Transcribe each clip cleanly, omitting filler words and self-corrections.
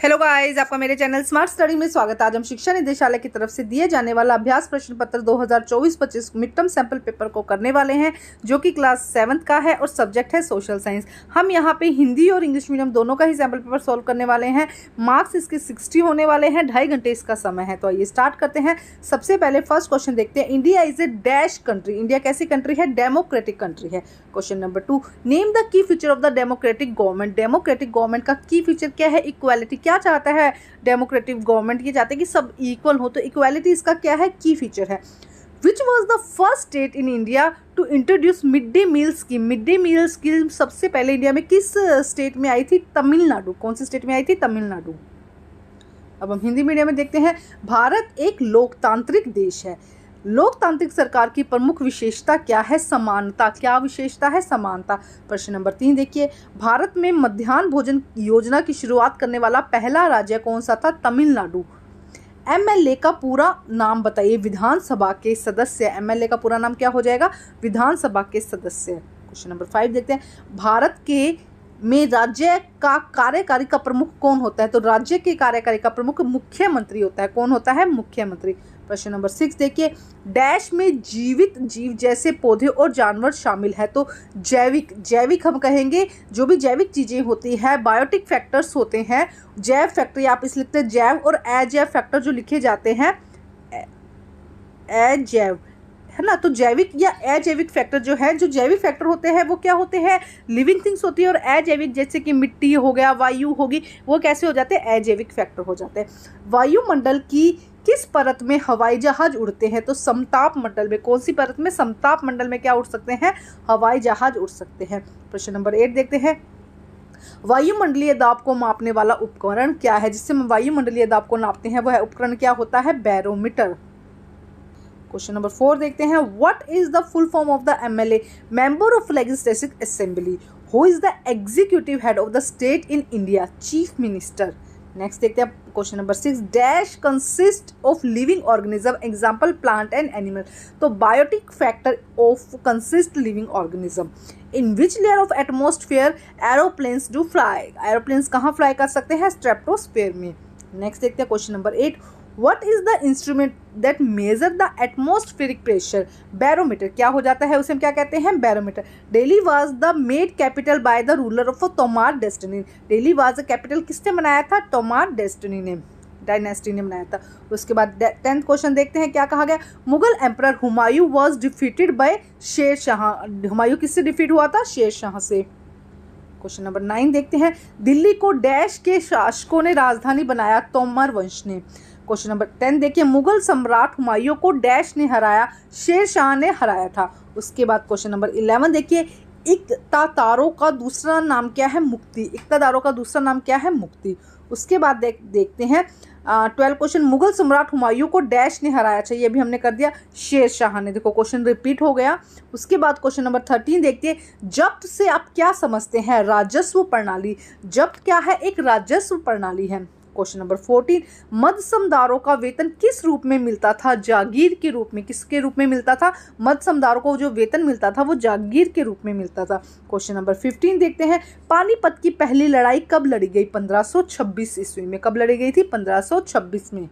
Hello guys, आपका मेरे channel smart study में स्वागत है। आज हम शिक्षा निदेशालय की तरफ से दिए जाने वाला अभ्यास प्रश्न पत्र 2024-25 मिड टर्म सैंपल पेपर को करने वाले हैं, जो कि क्लास 7th का है और सब्जेक्ट है सोशल साइंस। हम यहाँ पे हिंदी और इंग्लिश मीडियम दोनों का ही सैंपल पेपर सॉल्व करने वाले हैं। मार्क्स इसके 60 होने वाले हैं, 2.5 घंटे इसका समय है। तो आइए स्टार्ट करते हैं। सबसे पहले फर्स्ट क्वेश्चन देखते हैं। India is a dash country. India कैसी कंट्री है? डेमोक्रेटिक कंट्री है। Question number 2, name the key feature of the democratic government. Democratic government का की फीचर क्या है? इक्वालिटी। क्या चाहता है डेमोक्रेटिक गवर्नमेंट? ये चाहते हैं कि सब इक्वल हो, तो इक्वालिटी इसका क्या है? की फीचर है। Which was the first state in India to introduce mid day meal scheme. Mid day meal scheme सबसे पहले इंडिया में किस स्टेट में आई थी? तमिलनाडु। कौन सी स्टेट में आई थी? तमिलनाडु। अब हम हिंदी मीडियम में देखते हैं। भारत एक लोकतांत्रिक देश है। लोकतांत्रिक सरकार की प्रमुख विशेषता क्या है? समानता। क्या विशेषता है? समानता। प्रश्न नंबर 3 देखिए। भारत में मध्याह्न भोजन योजना की शुरुआत करने वाला पहला राज्य कौन सा था? तमिलनाडु। एमएलए का पूरा नाम बताइए। विधानसभा के सदस्य। एमएलए का पूरा नाम क्या हो जाएगा? विधानसभा के सदस्य। क्वेश्चन नंबर 5 देखते हैं। भारत के में राज्य का कार्यकारी का प्रमुख कौन होता है? तो राज्य के कार्यकारी का प्रमुख मुख्यमंत्री होता है। कौन होता है? मुख्यमंत्री। प्रश्न नंबर 6 देखिए। डैश में जीवित जीव जैसे पौधे और जानवर शामिल है। तो जैविक। जैविक हम कहेंगे जो भी जैविक चीजें होती है, बायोटिक फैक्टर्स होते हैं। जैव फैक्टर आप इस लिखते हैं जैव, और अजैव फैक्टर जो लिखे जाते हैं अजैव, है ना। तो जैविक या अजैविक फैक्टर जो है, जो जैविक फैक्टर होते हैं वो क्या होते हैं? लिविंग थिंग्स होती है। और अजैविक जैसे कि मिट्टी हो गया, वायु होगी, वो कैसे हो जाते हैं? अजैविक फैक्टर हो जाते हैं। वायुमंडल की किस परत में हवाई जहाज उड़ते हैं? तो समताप मंडल में। कौन सी परत में? समताप मंडल में क्या उड़ सकते हैं? हवाई जहाज उड़ सकते हैं। प्रश्न नंबर 8 देखते हैं। वायुमंडलीय दाब को मापने वाला उपकरण क्या है? जिससे हम वायुमंडलीय दाब को नापते हैं वह उपकरण क्या होता है? बैरोमीटर। क्वेश्चन नंबर 4 देखते हैं। What is the full form of the MLA? Member of legislative assembly. Who is the executive head of the state in India? Chief minister. Next देखते हैं question number 6। Dash consist of living organism. Example plant and animal. तो biotic factor of consist living organism. In which layer of atmosphere aeroplanes do fly? Aeroplanes कहाँ fly कर सकते हैं? Stratosphere में। Next देखते हैं question number 8। What is the instrument that measure the atmospheric pressure? Barometer. क्या हो जाता है? उसे हम क्या कहते हैं? Barometer. Delhi was the made capital by the ruler of तोमार destiny. Delhi was the capital किसने बनाया था? तोमार डेस्टिनी ने, डायनेस्टी ने बनाया था। उसके बाद 10th क्वेश्चन देखते हैं क्या कहा गया। Mughal emperor Humayun was defeated by Sher Shah. Humayun किससे डिफीट हुआ था? शेर शाह से। क्वेश्चन नंबर 9 देखते हैं। दिल्ली को डैश के शासकों ने राजधानी बनाया? तोमर वंश ने। क्वेश्चन नंबर 10 देखिए। मुगल सम्राट हुमायूं को डैश ने हराया? शेर शाह ने हराया था। उसके बाद क्वेश्चन नंबर 11 देखिए। इक्तादारों का दूसरा नाम क्या है? मुक्ति। इक्तादारों का दूसरा नाम क्या है? मुक्ति। उसके बाद देखते हैं 12 क्वेश्चन। मुगल सम्राट हुमायूं को डैश ने हराया? अच्छा, ये भी हमने कर दिया, शेर शाह ने। देखो क्वेश्चन रिपीट हो गया। उसके बाद क्वेश्चन नंबर 13 देखते हैं। जब्त से आप क्या समझते हैं? राजस्व प्रणाली। जब्त क्या है? एक राजस्व प्रणाली है। Question number 14। मध्यसमदारों का वेतन किस रूप में मिलता था? जागीर के रूप में। किसके रूप में मिलता था? मध्यसमदारों को जो वेतन मिलता था वो जागीर के रूप में मिलता था। क्वेश्चन नंबर 15 देखते हैं। पानीपत की पहली लड़ाई कब लड़ी गई? 1526 ईस्वी में। कब लड़ी गई थी? 1526 में।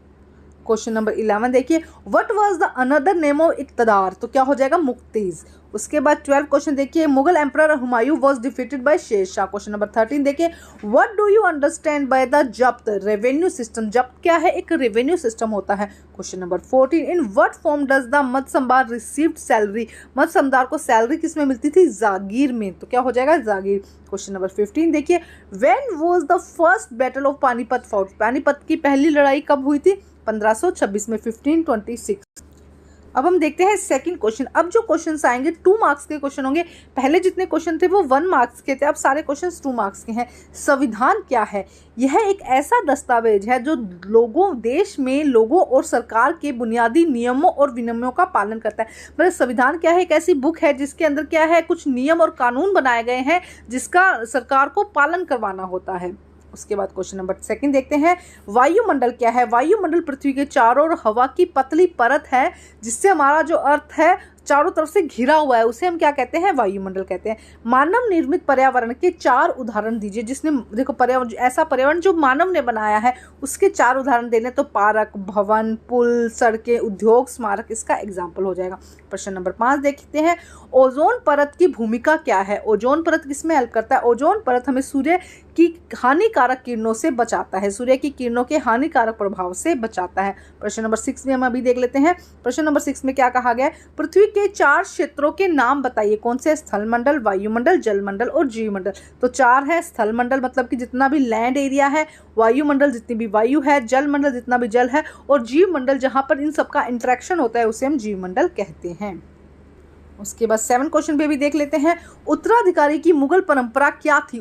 क्वेश्चन नंबर 11 देखिए। What was the another name of इक्तदार? तो क्या हो जाएगा? मुक्तेज। उसके बाद 12 क्वेश्चन देखिए। Mughal emperor Humayun was defeated by Sher Shah. Question number 13 देखिए। What do you understand by the जब्त? Revenue system. जब्त क्या है? एक रेवेन्यू सिस्टम होता है। Question number 14। In what form does the मध्यसमदार रिसीव्ड सैलरी? मध्यसमदार को सैलरी किस में मिलती थी? जागीर में। तो क्या हो जाएगा? जागीर। क्वेश्चन नंबर 15 देखिए। When was the first battle of Panipat fought? Panipat की पहली लड़ाई कब हुई थी? 1526 में, 1526। अब हम देखते हैं सेकंड क्वेश्चन। अब जो क्वेश्चंस आएंगे 2 मार्क्स के क्वेश्चन होंगे। पहले जितने क्वेश्चन थे वो 1 मार्क्स के थे, अब सारे क्वेश्चंस 2 मार्क्स के हैं। संविधान क्या है? यह एक ऐसा दस्तावेज है जो देश में लोगों और सरकार के बुनियादी नियमों और विनियमों का पालन करता है। मतलब संविधान क्या है? एक ऐसी बुक है जिसके अंदर क्या है? कुछ नियम और कानून बनाए गए हैं जिसका सरकार को पालन करवाना होता है। उसके बाद क्वेश्चन नंबर 2 देखते हैं। वायुमंडल क्या है? वायुमंडल पृथ्वी के चारों ओर हवा की पतली परत है जिससे हमारा जो अर्थ है चारों तरफ से घिरा हुआ है, उसे हम क्या कहते हैं, वायुमंडल कहते हैं। मानव निर्मित पर्यावरण के 4 उदाहरण दीजिए। जिसने देखो पर्यावरण, ऐसा पर्यावरण जो मानव ने बनाया है उसके 4 उदाहरण देने, तो पार्क, भवन, पुल, सड़कें, उद्योग, स्मारक इसका एग्जाम्पल हो जाएगा। प्रश्न नंबर 5 देखते हैं, ओजोन परत की भूमिका क्या है। ओजोन परत किसमें हेल्प करता है? ओजोन परत हमें सूर्य की हानिकारक किरणों से बचाता है, सूर्य की किरणों के हानिकारक प्रभाव से बचाता है। प्रश्न नंबर 6 में हम अभी देख लेते हैं। प्रश्न नंबर 6 में क्या कहा गया है, पृथ्वी के 4 क्षेत्रों के नाम बताइए। कौन से? स्थलमंडल, वायुमंडल, जलमंडल और जीवमंडल। तो 4 है। स्थलमंडल मतलब कि जितना भी लैंड एरिया है, वायुमंडल जितनी भी वायु है, जलमंडल जितना भी जल है, और जीवमंडल जहां पर इन सबका इंटरेक्शन होता है उसे हम जीवमंडल कहते हैं। उसके बाद 7 क्वेश्चन पे भी देख लेते हैं। उत्तराधिकारी की मुगल परंपरा क्या थी?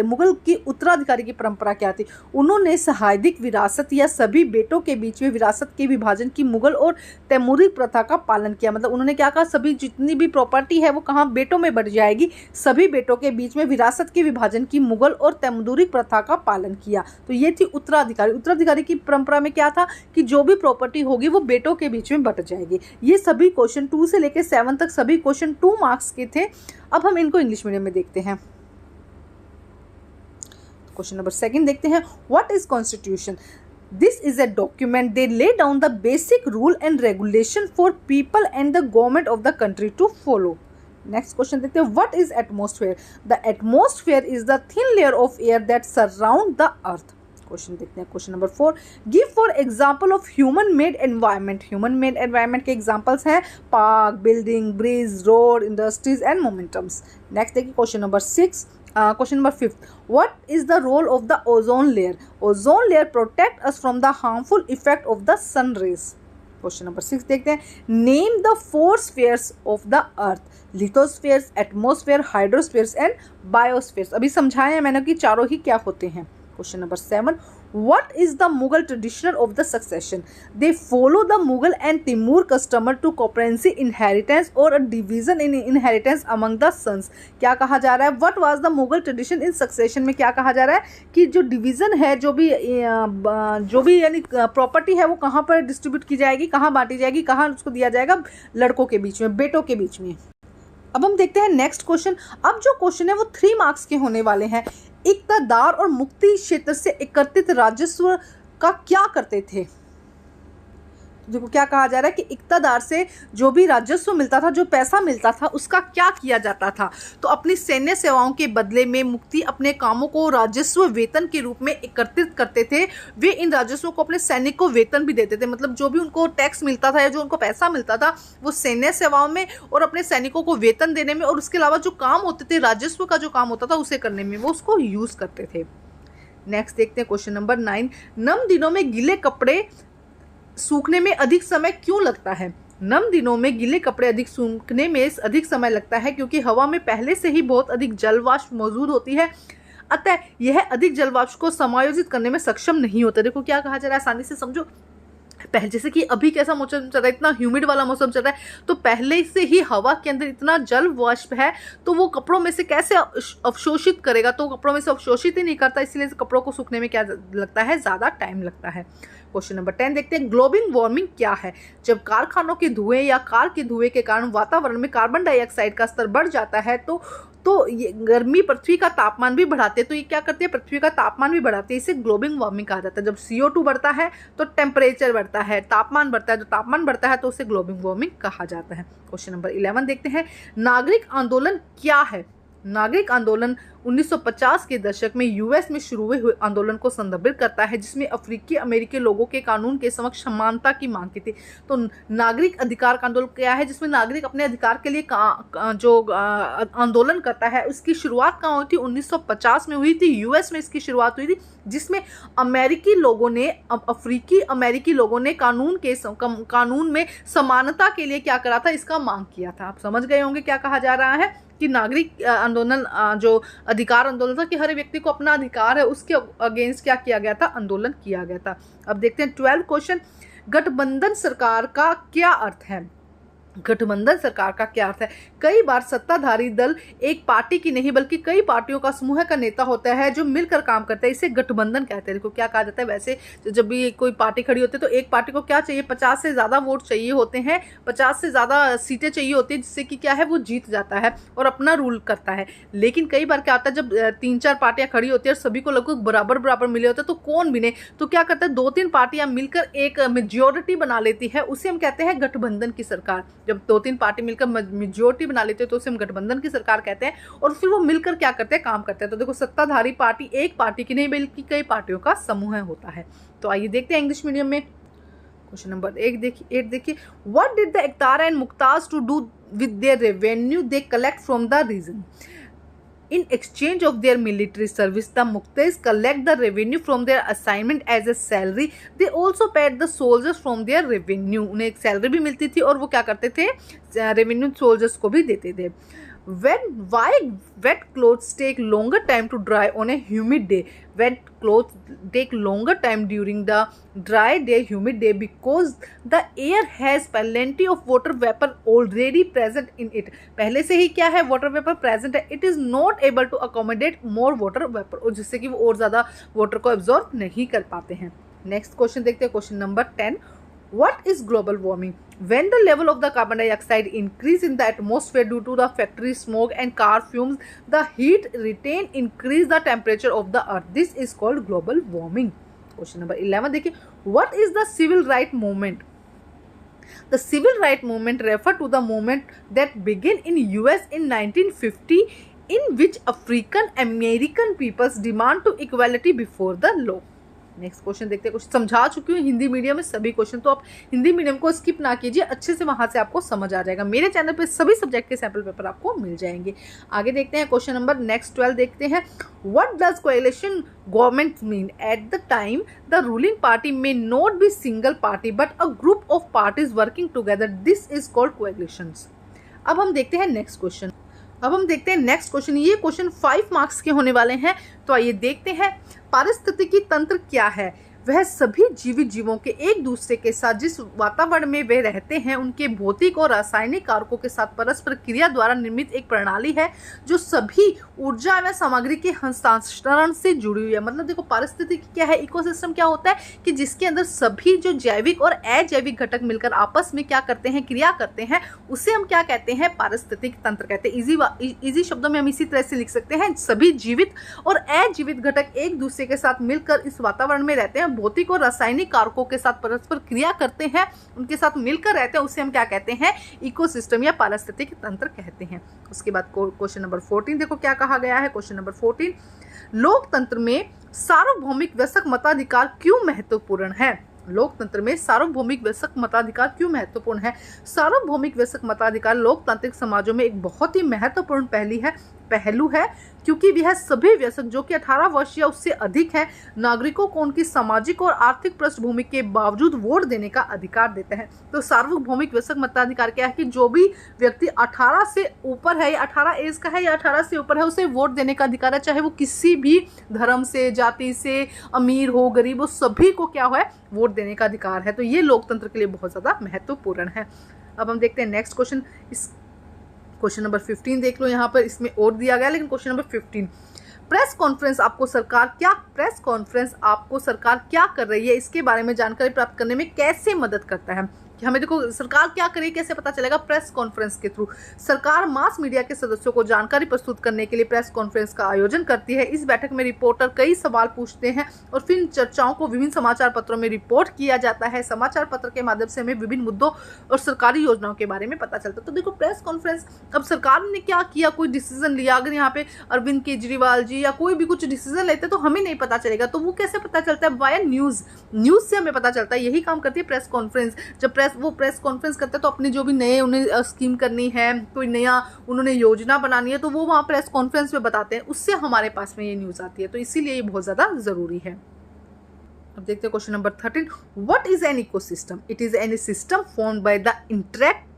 मुगल की उत्तराधिकारी की परंपरा क्या थी? उन्होंने सहायदिक विरासत या सभी बेटों के बीच में विरासत के विभाजन की मुगल और तैमूरी प्रथा का पालन किया। मतलब उन्होंने क्या कहा, सभी जितनी भी प्रॉपर्टी है वो कहाँ, बेटों में बढ़ जाएगी। सभी बेटों के बीच में विरासत के विभाजन की मुगल और तैमूरी प्रथा का पालन किया। तो ये थी उत्तराधिकारी। उत्तराधिकारी की परंपरा में क्या था कि जो भी प्रॉपर्टी होगी वो बेटों के बीच में बट जाएगी। ये सभी क्वेश्चन 2 से लेकर 7 तक सभी क्वेश्चन 2 मार्क्स के थे। अब हम इनको इंग्लिश मीडियम में देखते हैं। क्वेश्चन नंबर 2 देखते हैं, what is constitution? This is a document they lay down the basic rule and regulation for people and the government of the country to follow. Next question देखते हैं, what is atmosphere? The atmosphere is the thin layer of air that surround the earth. Question देखते हैं। Question number 4, give four example of human made environment. Human made environment के examples हैं park, building, bridge, road, industries and momentums. Next देखिए question number 6। Question number 5, what is the role of the ozone layer? Ozone layer protect us from the harmful effect of the sun rays. Question number 6 देखते हैं, name the 4 spheres of the earth. Lithospheres, atmosphere, hydrospheres and biospheres. अभी समझाया है मैंने कि चारों ही क्या होते हैं। Question number 7, what is the Mughal tradition of the succession? They follow the Mughal and Timur custom to comprehensive inheritance or a division in inheritance among the sons. क्या कहा जा रहा है? What was the Mughal tradition in succession में क्या कहा जा रहा है कि जो डिवीजन है, जो भी यानी प्रॉपर्टी है वो कहाँ पर डिस्ट्रीब्यूट की जाएगी, कहाँ बांटी जाएगी, कहाँ उसको दिया जाएगा? लड़कों के बीच में, बेटों के बीच में। अब हम देखते हैं नेक्स्ट क्वेश्चन। अब जो क्वेश्चन है वो 3 मार्क्स के होने वाले हैं। इक़्तिदार और मुक्ति क्षेत्र से एकत्रित राजस्व का क्या करते थे? देखो क्या कहा जा रहा है कि इक़्तिदार से जो भी राजस्व मिलता था, जो पैसा मिलता था, उसका क्या किया जाता था? तो अपनी सैन्य सेवाओं के बदले में मुक्ति अपने कामों को राजस्व वेतन के रूप में एकत्रित करते थे। वे इन राजस्व को अपने सैनिक को वेतन भी देते थे। मतलब जो भी उनको टैक्स मिलता था या जो उनको पैसा मिलता था वो सैन्य सेवाओं में और अपने सैनिकों को वेतन देने में, और उसके अलावा जो काम होते थे, राजस्व का जो काम होता था उसे करने में वो उसको यूज करते थे। नेक्स्ट देखते हैं क्वेश्चन नंबर 9, नम दिनों में गीले कपड़े सूखने में अधिक समय क्यों लगता है? नम दिनों में गीले कपड़े अधिक सूखने में अधिक समय लगता है क्योंकि हवा में पहले से ही बहुत अधिक जलवाष्प मौजूद होती है, अतः यह अधिक जलवाष्प को समायोजित करने में सक्षम नहीं होता। देखो क्या कहा जा रहा है, आसानी से समझो। पहले जैसे कि अभी कैसा मौसम चल रहा है, इतना ह्यूमिड वाला मौसम चल रहा है, तो पहले से ही हवा के अंदर इतना जल वाष्प है, तो वो कपड़ों में से कैसे अवशोषित करेगा? तो कपड़ों में से अवशोषित ही नहीं करता, इसलिए कपड़ों को सूखने में क्या लगता है? ज़्यादा टाइम लगता है। क्वेश्चन नंबर 10 देखते हैं, ग्लोबल वार्मिंग क्या है? जब कारखानों के धुएं या कार के धुएं के कारण वातावरण में कार्बन डाइऑक्साइड का स्तर बढ़ जाता है तो ये गर्मी पृथ्वी का तापमान भी बढ़ाते हैं। तो ये क्या करते हैं? पृथ्वी का तापमान भी बढ़ाते हैं। इसे ग्लोबल वार्मिंग कहा जाता है। जब CO2 बढ़ता है तो टेम्परेचर बढ़ता है, तापमान बढ़ता है। जो तापमान बढ़ता है तो उसे ग्लोबल वार्मिंग कहा जाता है। क्वेश्चन नंबर 11 देखते हैं, नागरिक आंदोलन क्या है? नागरिक आंदोलन 1950 के दशक में यूएस में शुरू हुए आंदोलन को संदर्भित करता है, जिसमें अफ्रीकी अमेरिकी लोगों के कानून के समक्ष समानता की मांग की थी। तो नागरिक अधिकार का आंदोलन क्या है? जिसमें नागरिक अपने अधिकार के लिए जो आंदोलन करता है, उसकी शुरुआत कहाँ हुई थी? 1950 में हुई थी। यूएस में इसकी शुरुआत हुई थी, जिसमें अमेरिकी लोगों ने, अफ्रीकी अमेरिकी लोगों ने कानून में समानता के लिए क्या करा था? इसका मांग किया था। आप समझ गए होंगे क्या कहा जा रहा है कि नागरिक आंदोलन जो अधिकार आंदोलन था कि हर व्यक्ति को अपना अधिकार है, उसके अगेंस्ट क्या किया गया था? आंदोलन किया गया था। अब देखते हैं 12 क्वेश्चन, गठबंधन सरकार का क्या अर्थ है? गठबंधन सरकार का क्या अर्थ है? कई बार सत्ताधारी दल एक पार्टी की नहीं बल्कि कई पार्टियों का समूह का नेता होता है जो मिलकर काम करता है, इसे गठबंधन कहते हैं। देखो क्या कहा जाता है, वैसे जब भी कोई पार्टी खड़ी होती है तो एक पार्टी को क्या चाहिए, 50 से ज़्यादा वोट चाहिए होते हैं, 50 से ज़्यादा सीटें चाहिए होती है, जिससे कि क्या है वो जीत जाता है और अपना रूल करता है। लेकिन कई बार क्या होता है, जब 3-4 पार्टियां खड़ी होती है और सभी को लगभग बराबर बराबर मिले होते हैं तो कौन बिने, तो क्या करता है 2-3 पार्टियां मिलकर एक मेजोरिटी बना लेती है, उसे हम कहते हैं गठबंधन की सरकार। जब 2-3 पार्टी मिलकर मेजोरिटी बना लेते हैं तो उसे हम गठबंधन की सरकार कहते हैं, और फिर वो मिलकर क्या करते हैं, काम करते हैं। तो देखो सत्ताधारी पार्टी एक पार्टी की नहीं बल्कि कई पार्टियों का समूह होता है। तो आइए देखते हैं इंग्लिश मीडियम में क्वेश्चन नंबर 8 देखिए, व्हाट डिड द एकतारा एंड मुक्ताज to do with their revenue they collect from the region? In exchange of their military service, the Muktais collect the revenue from their assignment as a salary. They also paid the soldiers from their revenue. उन्हें एक salary भी मिलती थी और वो क्या करते थे, रेवेन्यू सोल्जर्स को भी देते थे। Why wet clothes take longer time to dry on a humid day? Wet clothes take longer time during the dry day, humid day, because the air has plenty of water vapor already present in it. पहले से ही क्या है, water vapor present है. It is not able to accommodate more water vapor, और जिससे कि वो और ज़्यादा water को absorb नहीं कर पाते हैं। Next question देखते हैं, question number 10. What is global warming? When the level of the carbon dioxide increase in the atmosphere due to the factory smoke and car fumes, the heat retained increase the temperature of the earth. This is called global warming. Question number 11 देखिए, what is the civil right movement? The civil right movement refer to the movement that began in US in 1950, in which African American peoples demand to equality before the law. Next question देखते हैं, कुछ समझा चुकी हूँ Hindi medium में सभी question, तो आप हिंदी मीडियम को स्किप ना कीजिए, अच्छे से वहां से आपको समझ आ जाएगा। मेरे चैनल पे सभी सब्जेक्ट के सैंपल पेपर आपको मिल जाएंगे। आगे देखते हैं क्वेश्चन नंबर नेक्स्ट 12 देखते हैं, what does coalition government mean? At the time the ruling party may not be single party but a group of parties working together, this is called coalitions. अब हम देखते हैं नेक्स्ट क्वेश्चन। ये question 5 marks के होने वाले हैं। तो आइए देखते हैं, पारिस्थितिकी तंत्र क्या है? वह सभी जीवित जीवों के एक दूसरे के साथ जिस वातावरण में वे रहते हैं उनके भौतिक और रासायनिक कारकों के साथ परस्पर क्रिया द्वारा निर्मित एक प्रणाली है जो सभी ऊर्जा एवं सामग्री के हस्तांतरण से जुड़ी हुई है। मतलब देखो पारिस्थितिकी क्या है, इकोसिस्टम क्या होता है कि जिसके अंदर सभी जो जैविक और अजैविक घटक मिलकर आपस में क्या करते हैं, क्रिया करते हैं, उसे हम क्या कहते हैं, पारिस्थितिक तंत्र कहते हैं। इजी शब्दों में हम इसी तरह से लिख सकते हैं, सभी जीवित और अजीवित घटक एक दूसरे के साथ मिलकर इस वातावरण में रहते हैं, भौतिक और रासायनिक कारकों के साथ परस्पर क्रिया करते हैं, उनके साथ मिलकर रहते हैं, उसे हम क्या कहते हैं, इकोसिस्टम या पारिस्थितिक तंत्र कहते हैं। उसके बाद क्वेश्चन नंबर 14 देखो क्या कहा गया है। क्वेश्चन नंबर 14, लोकतंत्र में सार्वभौमिक वयस्क मताधिकार क्यों महत्वपूर्ण है? लोकतंत्र में सार्वभौमिक वयस्क मताधिकार क्यों महत्वपूर्ण है? सार्वभौमिक वयस्क मताधिकार लोकतांत्रिक समाजों में एक बहुत ही महत्वपूर्ण पहलू है क्योंकि वह सभी वयस्क जो कि 18 वर्ष या उससे अधिक है नागरिकों को उनकी सामाजिक और आर्थिक पृष्ठभूमि के बावजूद वोट देने का अधिकार देते हैं। तो सार्वभौमिक वयस्क मताधिकार क्या है कि जो भी व्यक्ति 18 से ऊपर है या 18 एज का है या 18 से ऊपर है उसे वोट देने का अधिकार है, चाहे वो किसी भी धर्म से, जाति से, अमीर हो, गरीब हो, सभी को क्या है, वोट देने का अधिकार है। तो ये लोकतंत्र के लिए बहुत ज़्यादा महत्वपूर्ण है। अब हम देखते हैं नेक्स्ट क्वेश्चन। इस क्वेश्चन नंबर 15 देख लो, यहाँ पर इसमें और दिया गया, लेकिन क्वेश्चन नंबर 15, प्रेस कॉन्फ्रेंस आपको सरकार क्या कर रही है, इसके बारे में जानकारी प्राप्त करने में कैसे मदद करता है? कि हमें देखो सरकार क्या करे कैसे पता चलेगा? प्रेस कॉन्फ्रेंस के थ्रू। सरकार मास मीडिया के सदस्यों को जानकारी प्रस्तुत करने के लिए प्रेस कॉन्फ्रेंस का आयोजन करती है। इस बैठक में रिपोर्टर कई सवाल पूछते हैं और फिर चर्चाओं को विभिन्न समाचार पत्रों में रिपोर्ट किया जाता है। समाचार पत्र के माध्यम से हमें विभिन्न मुद्दों और सरकारी योजनाओं के बारे में पता चलता है। तो देखो प्रेस कॉन्फ्रेंस, अब सरकार ने क्या किया, कोई डिसीजन लिया, अगर यहाँ पे अरविंद केजरीवाल जी या कोई भी कुछ डिसीजन लेते तो हमें नहीं पता चलेगा, तो वो कैसे पता चलता है? वाया न्यूज से हमें पता चलता है। यही काम करती है प्रेस कॉन्फ्रेंस। जब प्रेस कॉन्फ्रेंस करते हैं तो अपनी जो भी नए उन्हें स्कीम करनी है, कोई नया उन्होंने योजना बनानी है, तो वो वहाँ प्रेस कॉन्फ्रेंस में बताते हैं, उससे हमारे पास में ये न्यूज़ आती है। तो इसीलिए ये बहुत ज़्यादा ज़रूरी है। अब देखते हैं question number 13, what is an ecosystem? It is any system formed by the interact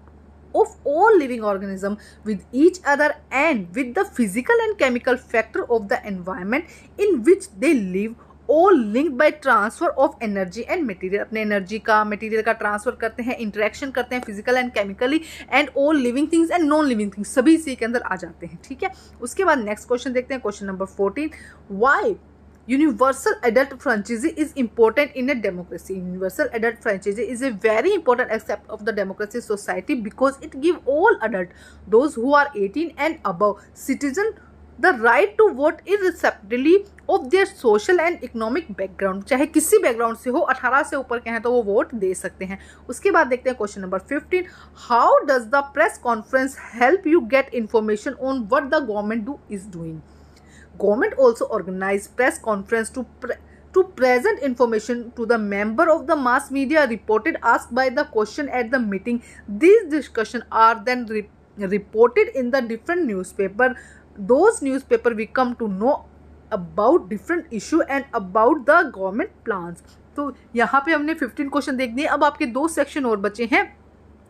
of all living organisms with each other and with the physical and chemical factor of the environment in which they live all linked by transfer of energy and material, अपने energy का material का transfer करते हैं, interaction करते हैं physical and chemically, and all living things and non living things, सभी इसी के अंदर आ जाते हैं, ठीक है। उसके बाद नेक्स्ट क्वेश्चन देखते हैं, question number 14, why universal adult franchisee is important in a democracy. Universal adult franchisee is a very important aspect of the democracy society because it give all adult, those who are 18 and above citizen, the right to vote irrespectively of their social and economic background. चाहे किसी background से हो, 18 से ऊपर के हैं तो वो वोट दे सकते हैं। उसके बाद देखते हैं question number 15, how does the press conference help you get information on what the government is doing. Government also organize press conference to present information to the member of the mass media reported asked by the question at the meeting. These discussions are then reported in the different newspaper. Those newspaper we come to know about different issue and about the government plans. तो यहाँ पे हमने 15 question देख दिए। अब आपके 2 section और बचे हैं,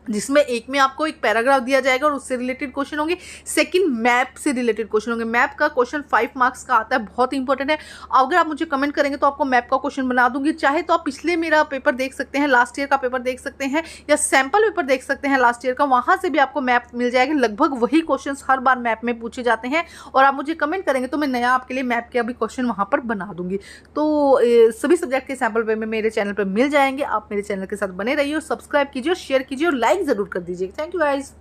जिसमें एक में आपको एक पैराग्राफ दिया जाएगा और उससे रिलेटेड क्वेश्चन होंगे, सेकंड मैप से रिलेटेड क्वेश्चन होंगे। मैप का क्वेश्चन 5 मार्क्स का आता है, बहुत इंपॉर्टेंट है। अगर आप मुझे कमेंट करेंगे तो आपको मैप का क्वेश्चन बना दूंगी। चाहे तो आप पिछले मेरा पेपर देख सकते हैं, लास्ट ईयर का पेपर देख सकते हैं, या सैम्पल पेपर देख सकते हैं लास्ट ईयर का, वहां से भी आपको मैप मिल जाएगा। लगभग वही क्वेश्चन हर बार मैप में पूछे जाते हैं, और आप मुझे कमेंट करेंगे तो मैं नया आपके लिए मैप के अभी क्वेश्चन वहां पर बना दूंगी। तो सभी सब्जेक्ट के सैम्पल पेपर मेरे चैनल पर मिल जाएंगे। आप मेरे चैनल के साथ बने रहिए और सब्सक्राइब कीजिए और शेयर कीजिए और लाइक जरूर कर दीजिए। Thank you guys.